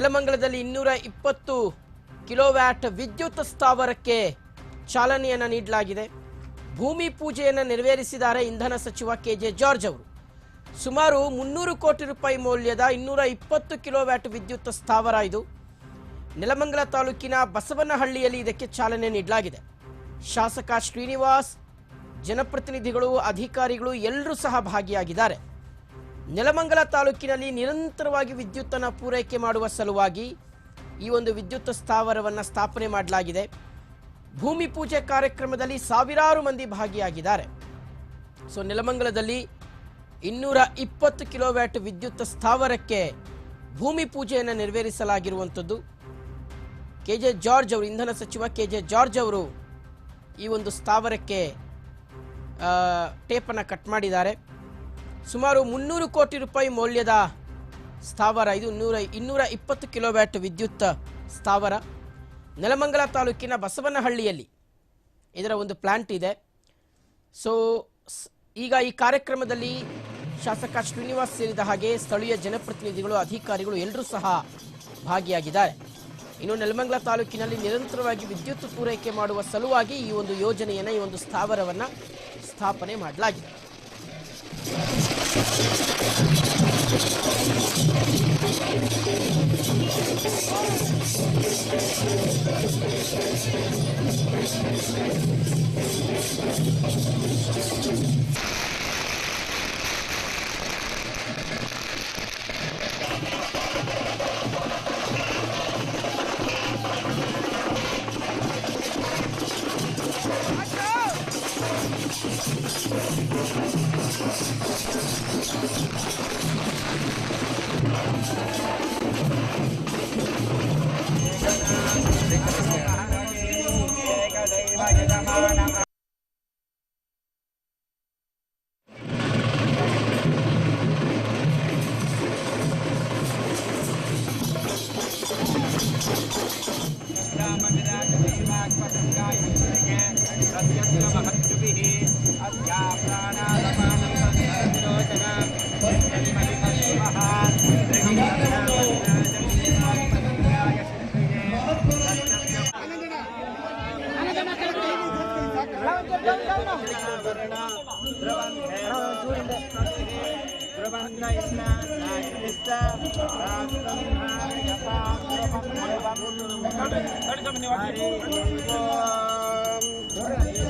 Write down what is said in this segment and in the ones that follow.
ನೆಲಮಂಗಲದಲ್ಲಿ 220 kilowatt ವಿದ್ಯುತ್ ಸ್ಥಾವರಕ್ಕೆ ಚಾಲನೆಯನ್ನು ನೀಡಲಾಗಿದೆ. ಭೂಮಿ ಪೂಜೆಯನ್ನು ನೆರವೇರಿಸಿದ್ದಾರೆ ಇಂಧನ ಸಚಿವ ಕೆಜೆ ಜಾರ್ಜ್ ಅವರು. ಸುಮಾರು 300 ಕೋಟಿ ರೂಪಾಯಿ ಮೌಲ್ಯದ 220 ಕಿಲೋವ್ಯಾಟ್ ವಿದ್ಯುತ್ ಸ್ಥಾವರ ಇದು. ನೆಲಮಂಗಲ ತಾಲೂಕಿನ ಬಸವನಹಳ್ಳಿಯಲ್ಲಿ ಇದಕ್ಕೆ ಚಾಲನೆ ನೀಡಲಾಗಿದೆ. ಶಾಸಕ ಶ್ರೀನಿವಾಸ್, ಜನಪ್ರತಿನಿಧಿಗಳು, ಅಧಿಕಾರಿಗಳು ಎಲ್ಲರೂ ಸಹ ಭಾಗಿಯಾಗಿದ್ದಾರೆ. ನೆಲಮಂಗಲ ತಾಲೂಕಿನಲ್ಲಿ ನಿರಂತರವಾಗಿ ವಿದ್ಯುತ್ತನ್ನು ಪೂರೈಕೆ ಮಾಡುವ ಸಲುವಾಗಿ ಈ ಒಂದು ವಿದ್ಯುತ್ ಸ್ಥಾವರವನ್ನು ಸ್ಥಾಪನೆ ಮಾಡಲಾಗಿದೆ. ಭೂಮಿ ಪೂಜೆ ಕಾರ್ಯಕ್ರಮದಲ್ಲಿ ಸಾವಿರಾರು ಮಂದಿ ಭಾಗಿಯಾಗಿದ್ದಾರೆ. ಸೊ ನೆಲಮಂಗಲದಲ್ಲಿ 220 ಕಿಲೋವ್ಯಾಟ್ ವಿದ್ಯುತ್ ಸ್ಥಾವರಕ್ಕೆ ಭೂಮಿ ಪೂಜೆಯನ್ನು ನೆರವೇರಿಸಲಾಗಿರುವಂಥದ್ದು. ಕೆಜೆ ಜಾರ್ಜ್ ಅವರು, ಇಂಧನ ಸಚಿವ ಕೆಜೆ ಜಾರ್ಜ್ ಅವರು ಈ ಒಂದು ಸ್ಥಾವರಕ್ಕೆ ಟೇಪನ್ನು ಕಟ್ ಮಾಡಿದ್ದಾರೆ. ಸುಮಾರು 300 ಕೋಟಿ ರೂಪಾಯಿ ಮೌಲ್ಯದ ಸ್ಥಾವರ ಇದು. 220 ಕಿಲೋವ್ಯಾಟ್ ವಿದ್ಯುತ್ ಸ್ಥಾವರ ನೆಲಮಂಗಲ ತಾಲೂಕಿನ ಬಸವನಹಳ್ಳಿಯಲ್ಲಿ ಇದರ ಒಂದು ಪ್ಲಾಂಟ್ ಇದೆ. ಸೊ ಈಗ ಈ ಕಾರ್ಯಕ್ರಮದಲ್ಲಿ ಶಾಸಕ ಶ್ರೀನಿವಾಸ್ ಸೇರಿದ ಹಾಗೆ ಸ್ಥಳೀಯ ಜನಪ್ರತಿನಿಧಿಗಳು, ಅಧಿಕಾರಿಗಳು ಎಲ್ಲರೂ ಸಹ ಭಾಗಿಯಾಗಿದ್ದಾರೆ. ಇನ್ನು ನೆಲಮಂಗಲ ತಾಲೂಕಿನಲ್ಲಿ ನಿರಂತರವಾಗಿ ವಿದ್ಯುತ್ ಪೂರೈಕೆ ಮಾಡುವ ಸಲುವಾಗಿ ಈ ಒಂದು ಯೋಜನೆಯನ್ನು, ಈ ಒಂದು ಸ್ಥಾವರವನ್ನು ಸ್ಥಾಪನೆ ಮಾಡಲಾಗಿದೆ.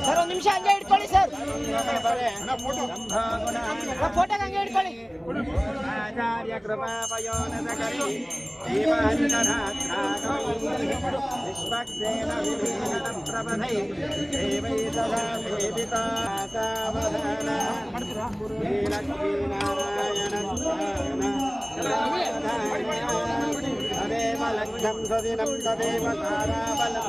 ಸರ್ ಒಂದು ನಿಮಿಷ ಹಂಗೆ ಇಟ್ಕೊಳ್ಳಿ ಸರ್, ಫೋಟೋ ಹಂಗೆ ಇಟ್ಕೊಳ್ಳಿ. ಆಚಾರ್ಯ ಕೃಪಾ ಪಯೋನದಕರಿ ವಿಶ್ವಕ್ಸೇನ ವಿಭೀಷಣ ಪ್ರಬಧೈ ದೇವೈ ಸದಾ ಸೇವಿತಾ ಸಾವಧಾನ ಲಕ್ಷ್ಮೀನಾರಾಯಣ ತದೇವ ಲಕ್ಷ್ಯಂ ಸದಿನಂ ತದೇವ ತಾರಾಬಲಂ.